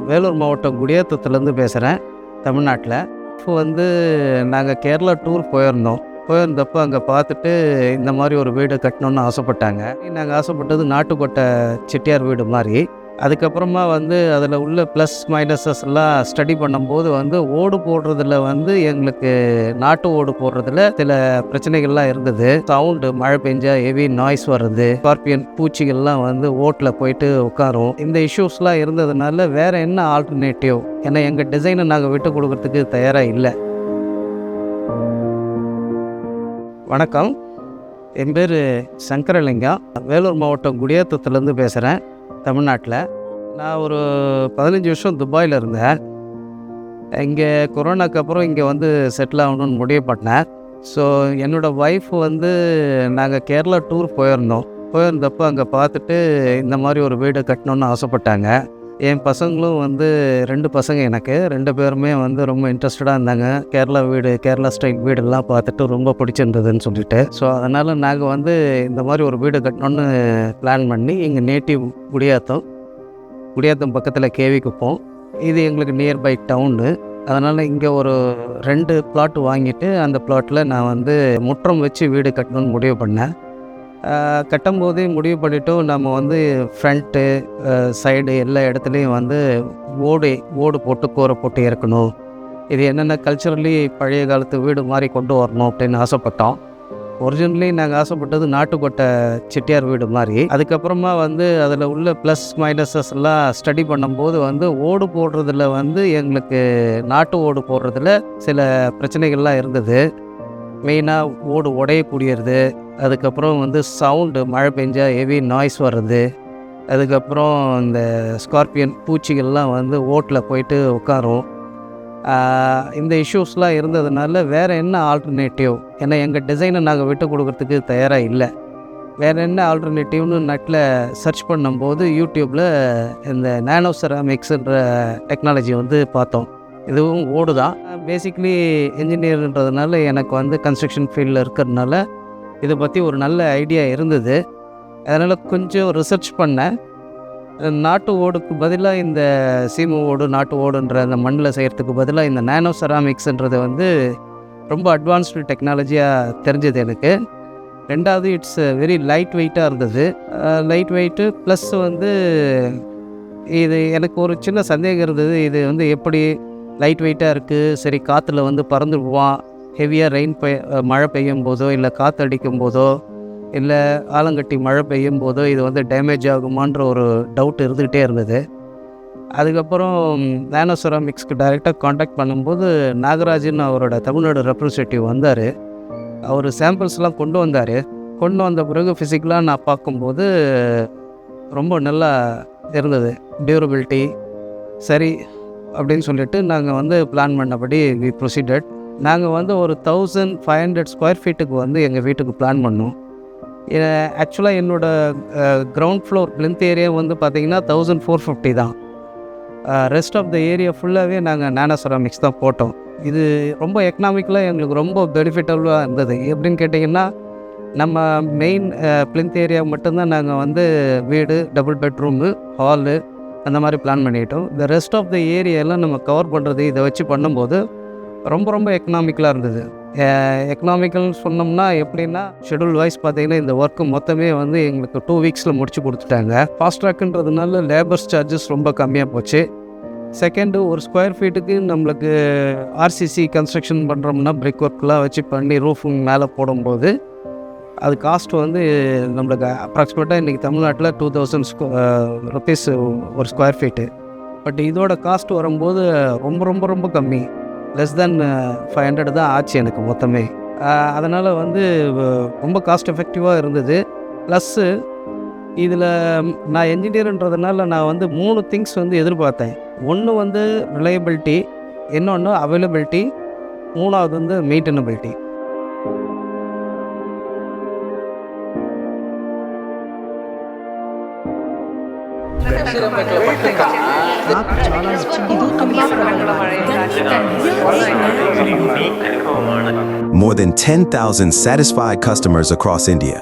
வேலூர் மாவட்டம் குடியாத்தத்துலேருந்து பேசுகிறேன், தமிழ்நாட்டில். இப்போ நாங்கள் கேரளா டூர் போயிருந்தப்போ அங்கே பார்த்துட்டு இந்த மாதிரி ஒரு வீடு கட்டணுன்னு ஆசைப்பட்டாங்க. நாங்கள் ஆசைப்பட்டது நாட்டுக்கோட்டை செட்டியார் வீடு மாதிரி. அதுக்கப்புறமா அதில் உள்ள ப்ளஸ் மைனஸஸ் எல்லாம் ஸ்டடி பண்ணும்போது ஓடு போடுறதுல எங்களுக்கு நாட்டு ஓடு போடுறதுல சில பிரச்சனைகள்லாம் இருந்தது. சவுண்டு, மழை பெஞ்சா ஹெவி நாய்ஸ் வர்றது, ஸ்கார்பியன் பூச்சிகள்லாம் ஓட்டில் போயிட்டு உட்காரும். இந்த இஷ்யூஸ்லாம் இருந்ததுனால வேறு என்ன ஆல்டர்னேட்டிவ், ஏன்னா எங்கள் டிசைனை நாங்கள் விட்டு கொடுக்கறதுக்கு தயாராக இல்லை. வணக்கம், என் பேர் சங்கரலிங்கம். வேலூர் மாவட்டம் குடியாத்தத்துலேருந்து பேசுகிறேன், தமிழ்நாட்டில். நான் ஒரு 15 வருஷம் துபாயில் இருந்தேன். இங்கே கொரோனாக்கு அப்புறம் இங்கே செட்டில் ஆகணும்னு முடிவு பண்ணேன். ஸோ என்னோடய ஒய்ஃப் நாங்கள் கேரளா டூர் போயிருந்தப்போ அங்கே பார்த்துட்டு இந்த மாதிரி ஒரு வீடு கட்டணுன்னு ஆசைப்பட்டாங்க. என் பசங்களும் 2 பசங்க, எனக்கு 2 பேருமே ரொம்ப இன்ட்ரெஸ்டடாக இருந்தாங்க. கேரளா ஸ்டைல் வீடெல்லாம் பார்த்துட்டு ரொம்ப பிடிச்சிருந்ததுன்னு சொல்லிட்டு. ஸோ அதனால் நாங்கள் இந்த மாதிரி ஒரு வீடு கட்டணுன்னு பிளான் பண்ணி எங்கள் நேட்டிவ் குடியாத்தம் பக்கத்தில் கேவி குப்பம், இது எங்களுக்கு நியர்பை டவுனு. அதனால் இங்கே ஒரு 2 பிளாட் வாங்கிட்டு அந்த பிளாட்டில் நான் முற்றம் வச்சு வீடு கட்டணுன்னு முடிவு பண்ணேன். கட்டும்போதே முடிவு பண்ணிவிட்டோம், நம்ம ஃப்ரண்ட்டு சைடு எல்லா இடத்துலையும் ஓடு போட்டு கூரை போட்டு இறக்கணும். இது என்னென்ன கல்ச்சுரலி பழைய காலத்து வீடு மாதிரி கொண்டு வரணும் அப்படின்னு ஆசைப்பட்டோம். ஒரிஜினலி நாங்கள் ஆசைப்பட்டது நாட்டுக்கோட்டை செட்டியார் வீடு மாதிரி. அதுக்கப்புறமா அதில் உள்ள ப்ளஸ் மைனஸஸ் எல்லாம் ஸ்டடி பண்ணும்போது ஓடு போடுறதுல எங்களுக்கு நாட்டு ஓடு போடுறதுல சில பிரச்சனைகள்லாம் இருந்தது. மெயினாக ஓடு உடையக்கூடியது, அதுக்கப்புறம் சவுண்டு, மழை பெஞ்சா ஹெவி நாய்ஸ் வர்றது, அதுக்கப்புறம் இந்த ஸ்கார்பியன் பூச்சிகள்லாம் ஓட்டில் போயிட்டு உட்காரும். இந்த இஷ்யூஸ்லாம் இருந்ததுனால வேறு என்ன ஆல்டர்னேட்டிவ், ஏன்னா எங்கள் டிசைனை நாங்கள் விட்டு கொடுக்கறதுக்கு தயாராக இல்லை. வேறு என்ன ஆல்டர்னேட்டிவ்னு நெட்டில் சர்ச் பண்ணும்போது யூடியூப்பில் இந்த நானோ செராமிக்ஸ்ன்ற டெக்னாலஜி பார்த்தோம். இதுவும் ஓடு தான். பேசிக்லி இன்ஜினியர்ன்றதுனால எனக்கு கன்ஸ்ட்ரக்ஷன் ஃபீல்டில் இருக்கிறதுனால இதை பற்றி ஒரு நல்ல ஐடியா இருந்தது. அதனால் கொஞ்சம் ரிசர்ச் பண்ணேன். நாட்டு ஓடுக்கு பதிலாக இந்த சீம ஓடு, நாட்டு ஓடுன்ற அந்த மண்ணில் செய்கிறதுக்கு பதிலாக இந்த நானோ செராமிக்ஸ்ன்றது ரொம்ப அட்வான்ஸ்டு டெக்னாலஜியாக தெரிஞ்சது எனக்கு. ரெண்டாவது, இட்ஸ் வெரி லைட் வெயிட்டாக இருந்தது. லைட் வெயிட்டு ப்ளஸ் இது எனக்கு ஒரு சின்ன சந்தேகம் இருந்தது. இது எப்படி லைட் வெயிட்டாக இருக்குது, சரி காற்றுல பறந்துடுவான், ஹெவியாக மழை பெய்யும் போதோ இல்லை காற்று அடிக்கும் போதோ இல்லை ஆலங்கட்டி மழை பெய்யும் போதோ இது டேமேஜ் ஆகுமான்ற ஒரு டவுட் இருந்துக்கிட்டே இருந்தது. அதுக்கப்புறம் நானோ செராமிக்ஸ்க்கு டைரெக்டாக காண்டாக்ட் பண்ணும்போது நாகராஜன் அவரோட தமிழ்நாடு ரெப்ரசன்டேட்டிவ் வந்தார். அவர் சாம்பிள்ஸ்லாம் கொண்டு வந்த பிறகு ஃபிசிக்கலாக நான் பார்க்கும்போது ரொம்ப நல்லா இருந்தது. டியூரபிலிட்டி சரி அப்படின்னு சொல்லிட்டு நாங்கள் பிளான் பண்ணபடி வி ப்ரொசீடட். நாங்கள் ஒரு 1500 ஸ்கொயர் ஃபீட்டுக்கு எங்கள் வீட்டுக்கு பிளான் பண்ணோம். ஆக்சுவலாக என்னோடய கிரவுண்ட் ஃப்ளோர் பிளிந்த் ஏரியா பார்த்திங்கன்னா 1450 தான். ரெஸ்ட் ஆஃப் த ஏரியா ஃபுல்லாகவே நாங்கள் நானோ செராமிக்ஸ் தான் போட்டோம். இது ரொம்ப எக்கனாமிக்கலாக எங்களுக்கு ரொம்ப பெனிஃபிட்டபுளாக இருந்தது. எப்படின்னு கேட்டிங்கன்னா, நம்ம மெயின் பிளிந்த் ஏரியா மட்டும்தான் நாங்கள் வீடு, டபுள் பெட்ரூமு, ஹாலு அந்த மாதிரி பிளான் பண்ணிட்டோம். இந்த ரெஸ்ட் ஆஃப் த ஏரியாலாம் நம்ம கவர் பண்ணுறது இதை வச்சு பண்ணும்போது ரொம்ப எக்கனாமிக்கலாக இருந்தது. எக்கனாமிக்கல்னு சொன்னோம்னா எப்படின்னா, ஷெடியூல் வைஸ் பார்த்திங்கன்னா இந்த ஒர்க்கு மொத்தமே எங்களுக்கு 2 வீக்ஸில் முடிச்சு கொடுத்துட்டாங்க. ஃபாஸ்ட் ட்ராக்குன்றதுனால லேபர்ஸ் சார்ஜஸ் ரொம்ப கம்மியாக போச்சு. செகண்டு, ஒரு ஸ்கொயர் ஃபீட்டுக்கு நம்மளுக்கு ஆர்சிசி கன்ஸ்ட்ரக்ஷன் பண்ணுறோம்னா பிரிக் ஒர்க்லாம் வச்சு பண்ணி ரூஃபிங் மேலே போடும்போது அது காஸ்ட் நம்மளுக்கு அப்ராக்சிமேட்டாக இன்றைக்கி தமிழ்நாட்டில் 2000 ருபீஸ் ஒரு ஸ்கொயர் ஃபீட்டு. பட் இதோட காஸ்ட் வரும்போது ரொம்ப கம்மி, லெஸ் தென் 500 தான் ஆச்சு எனக்கு மொத்தமே. அதனால் ரொம்ப காஸ்ட் எஃபெக்டிவாக இருந்தது. ப்ளஸ்ஸு இதில் நான் என்ஜினியர்ன்றதுனால நான் 3 திங்ஸ் எதிர்பார்த்தேன். ஒன்று ரிலையபிலிட்டி, இன்னொன்று அவைலபிலிட்டி, மூணாவது maintainability. More than 10,000 satisfied customers across India.